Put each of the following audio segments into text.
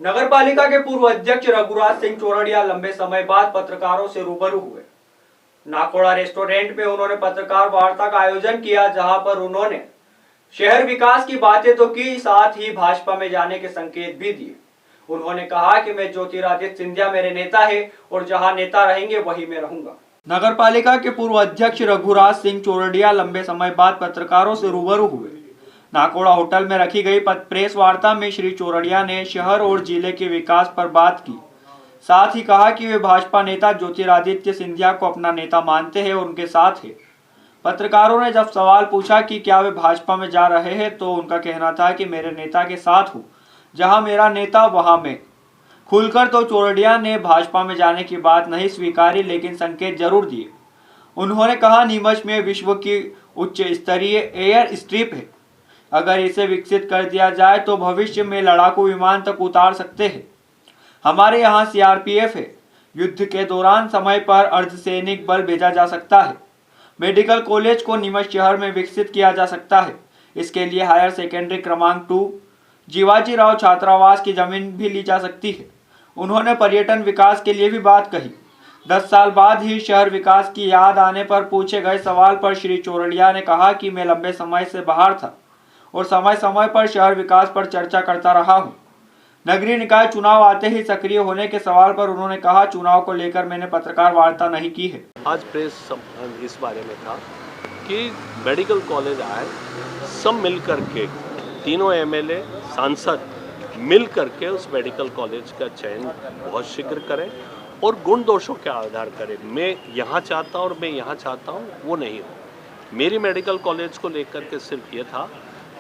नगर पालिका के पूर्व अध्यक्ष रघुराज सिंह चौरड़िया लंबे समय बाद पत्रकारों से रूबरू हुए। नाकोड़ा रेस्टोरेंट में उन्होंने पत्रकार वार्ता का आयोजन किया, जहां पर उन्होंने शहर विकास की बातें तो की, साथ ही भाजपा में जाने के संकेत भी दिए। उन्होंने कहा कि मैं ज्योतिरादित्य सिंधिया मेरे नेता है और जहां नेता रहेंगे वहीं मैं रहूंगा। नगर पालिका के पूर्व अध्यक्ष रघुराज सिंह चौरड़िया लंबे समय बाद पत्रकारों से रूबरू हुए। नाकोड़ा होटल में रखी गई प्रेस वार्ता में श्री चौरड़िया ने शहर और जिले के विकास पर बात की। साथ ही कहा कि वे भाजपा नेता ज्योतिरादित्य सिंधिया को अपना नेता मानते हैं और उनके साथ है। पत्रकारों ने जब सवाल पूछा कि क्या वे भाजपा में जा रहे हैं, तो उनका कहना था कि मेरे नेता के साथ हूँ, जहां मेरा नेता वहां मैं। खुलकर तो चौरड़िया ने भाजपा में जाने की बात नहीं स्वीकारी, लेकिन संकेत जरूर दिए। उन्होंने कहा, नीमच में विश्व की उच्च स्तरीय एयर स्ट्रिप है। अगर इसे विकसित कर दिया जाए तो भविष्य में लड़ाकू विमान तक उतार सकते हैं। हमारे यहाँ सीआरपीएफ है। युद्ध के दौरान समय पर अर्धसैनिक बल भेजा जा सकता है। मेडिकल कॉलेज को नीमच शहर में विकसित किया जा सकता है। इसके लिए हायर सेकेंडरी क्रमांक 2 जीवाजी राव छात्रावास की जमीन भी ली जा सकती है। उन्होंने पर्यटन विकास के लिए भी बात कही। 10 साल बाद ही शहर विकास की याद आने पर पूछे गए सवाल पर श्री चौरड़िया ने कहा कि मैं लंबे समय से बाहर था और समय समय पर शहर विकास पर चर्चा करता रहा हूं। नगरीय निकाय चुनाव आते ही सक्रिय होने के सवाल पर उन्होंने कहा, चुनाव को लेकर मैंने पत्रकार वार्ता नहीं की है। आज प्रेस इस बारे में था कि मेडिकल कॉलेज आए, सब मिलकर के तीनों एमएलए सांसद मिल करके उस मेडिकल कॉलेज का चयन बहुत शीघ्र करें और गुण दोषों के आधार करें। मैं यहाँ चाहता हूँ और मैं यहाँ चाहता हूँ, वो नहीं हो। मेरी मेडिकल कॉलेज को लेकर के सिर्फ ये था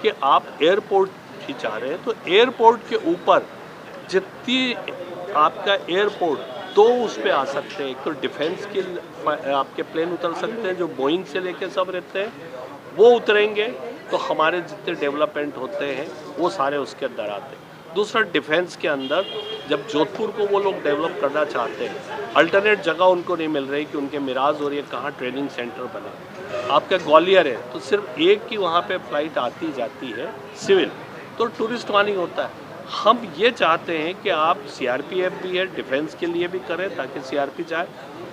कि आप एयरपोर्ट ही चाह रहे हैं, तो एयरपोर्ट के ऊपर जितनी आपका एयरपोर्ट तो उस पर आ सकते हैं। तो डिफेंस के आपके प्लेन उतर सकते हैं, जो बोइंग से लेके सब रहते हैं वो उतरेंगे, तो हमारे जितने डेवलपमेंट होते हैं वो सारे उसके अंदर आते हैं। दूसरा, डिफेंस के अंदर जब जोधपुर को वो लोग डेवलप करना चाहते हैं, अल्टरनेट जगह उनको नहीं मिल रही कि उनके मिराज और ये कहाँ ट्रेनिंग सेंटर बने। आपका ग्वालियर है तो सिर्फ एक की वहाँ पे फ्लाइट आती जाती है सिविल, तो टूरिस्ट वहाँ नहीं होता है। हम ये चाहते हैं कि आप सीआरपीएफ भी है, डिफेंस के लिए भी करें ताकि सीआरपी जाए,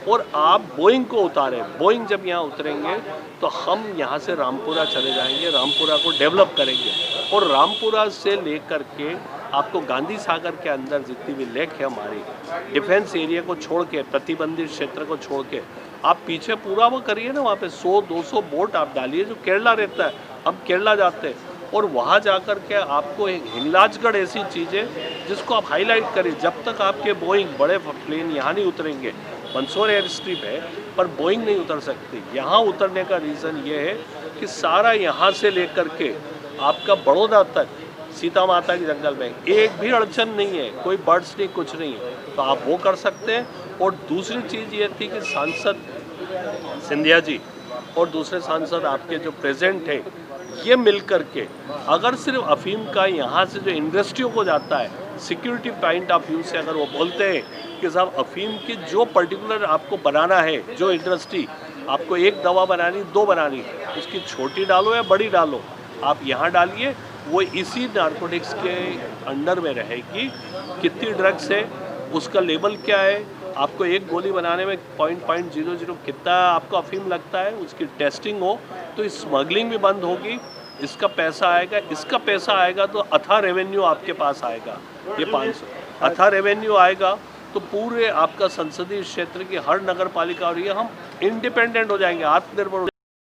और आप बोइंग को उतारें। बोइंग जब यहाँ उतरेंगे तो हम यहाँ से रामपुरा चले जाएंगे, रामपुरा को डेवलप करेंगे, और रामपुरा से लेकर के आपको गांधी सागर के अंदर जितनी भी लेक है हमारी, डिफेंस एरिया को छोड़ के, प्रतिबंधित क्षेत्र को छोड़ के, आप पीछे पूरा वो करिए ना, वहाँ पे 100-200 बोट आप डालिए जो केरला रहता है। हम केरला जाते हैं और वहाँ जाकर के आपको एक हिंगलाजगढ़ ऐसी चीज़ है जिसको आप हाईलाइट करिए। जब तक आपके बोइंग बड़े प्लेन यहाँ नहीं उतरेंगे, मंदसौर एयर स्ट्रिप है पर बोइंग नहीं उतर सकती। यहाँ उतरने का रीज़न ये है कि सारा यहाँ से लेकर के आपका बड़ौदा तक सीता माता के जंगल में एक भी अड़चन नहीं है, कोई बर्ड्स नहीं, कुछ नहीं है, तो आप वो कर सकते हैं। और दूसरी चीज़ ये थी कि सांसद सिंधिया जी और दूसरे सांसद आपके जो प्रेजेंट है, ये मिल करके अगर सिर्फ अफीम का यहाँ से जो इंडस्ट्रियों को जाता है, सिक्योरिटी पॉइंट ऑफ व्यू से अगर वो बोलते हैं कि साहब अफीम की जो पर्टिकुलर आपको बनाना है, जो इंडस्ट्री आपको एक दवा बनानी, 2 बनानी, उसकी छोटी डालो या बड़ी डालो, आप यहाँ डालिए, वो इसी नारकोटिक्स के अंडर में रहेगी। कितनी ड्रग्स है, उसका लेबल क्या है, आपको एक गोली बनाने में 0.00 कितना आपको अफीम लगता है, उसकी टेस्टिंग हो, तो स्मगलिंग भी बंद होगी। इसका पैसा आएगा, इसका पैसा आएगा तो अथाह रेवेन्यू आपके पास आएगा। ये 500 अथाह रेवेन्यू आएगा तो पूरे आपका संसदीय क्षेत्र की हर नगर पालिका और ये हम इंडिपेंडेंट हो जाएंगे, आत्मनिर्भर।